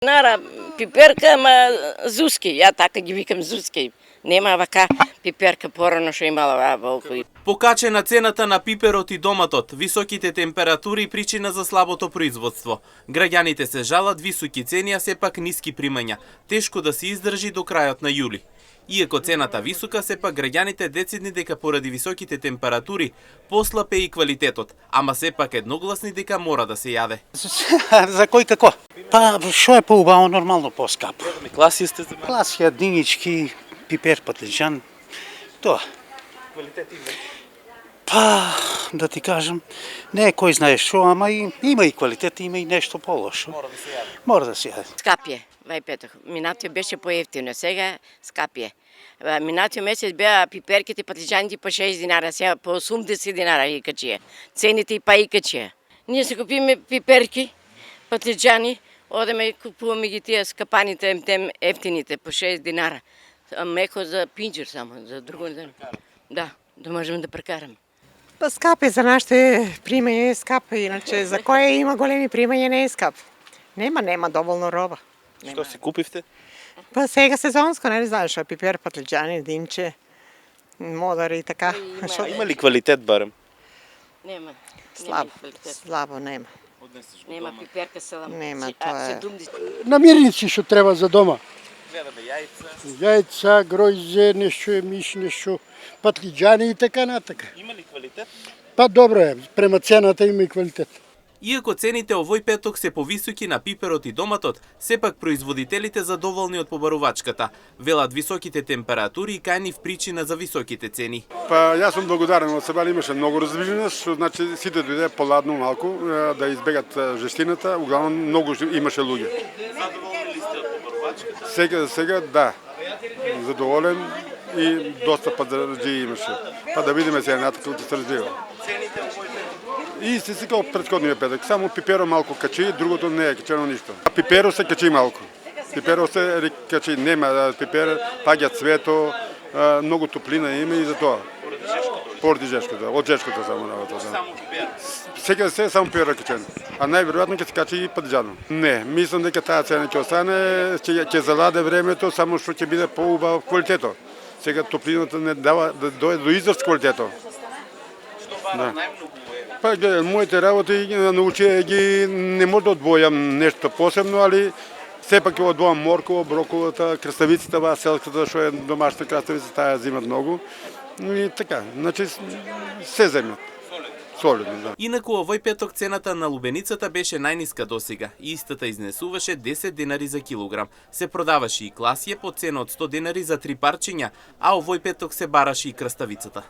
Нара, пиперка, ама зуски, ја така ги викам зуски. Нема вака пиперка порано што имала волку. Покачена цената на пиперот и доматот, високите температури причина за слабото производство. Граѓаните се жалат високи цени, а сепак ниски примања. Тешко да се издржи до крајот на јули. Иако цената висока, сепак граѓаните децидни дека поради високите температури послаб е и квалитетот, ама сепак едногласни дека мора да се јаде. За кој како? Па, што е поубаво, нормално поскапо. Класи сте? Класи, динички, пипер, патлиџан, тоа. Квалитет има? Па, да ти кажам, не е кој знае што, ама има и квалитет, има и нешто по-лошо. Мора да се јаде. Мора да се јаде. Скапје, вај петох. Минатиот беше поевтино, сега скапје. Минатиот месец беа пиперките, патлиџаните по 6 динара, сега по 80 динара и качија. Цените и па и качија. Ние се купиме пиперки, патлиџани, одеме и купуваме ги тие скапаните, тем ефтините по 6 динара. Меко за пинџер само, за друго не. Да можеме да прекараме. Па скап е за нашите примања е скап, иначе за кој има големи примања не е скап. Нема доволно роба. Што си купивте? Па сега сезонско, не знаеш, пипер, патлиџани, динче, модари и така. Има ли квалитет барем? Нема. Слабо нема. Нема пиперка салам. Нема, тоа е. Намирници што треба за дома. Гледаме јајца. Јајца, гројзе, нешто е миш, нешто патлиџани и така натака. Има ли квалитет? Па добро е, према цената има и квалитет. Иако цените овој петок се повисоки на пиперот и доматот, сепак производителите задоволни од побарувачката. Велат високите температури и кај нив причина за високите цени. Па јас сум благодарен од себе, имаше многу раздвиженост, што значи сите дојде поладно малку да избегат жестината, углавном многу имаше луѓе. Задоволни ли сте од побарувачката? Сега да. Задоволен и доста пазарџи имаше. Па да видиме сега натака како се развива. Цените овој петок? Исти си како претходниот петок, само пиперо малку качи, другото не е качено ништо. А пиперо се качи малку. Пиперо се качи, нема пипер, паѓа цвето, многу топлина има и за тоа. Поради жешкото, од жешкото само работа. Само пипер? Сега се само пиперо качен, а најверојатно ќе се качи и патлиџано. Не, мислам дека таа цена ќе остане, ќе заладе времето, само што ќе биде поубав квалитето. Сега топлината не дава да дојде до израз квалитето. Што бара најмногу? Па гледа, моите работи научија ги не може да одвојам нешто посебно, али сепак ќе одвојам моркова, броковата, краставицата, селската што е домашна краставица, таа ја зимат многу. И така, значи се земат. Солидно, да. Инаку овој петок цената на лубеницата беше најниска досега и истата изнесуваше 10 денари за килограм. Се продаваше и класија по цена од 100 денари за 3 парчиња, а овој петок се бараше и краставицата.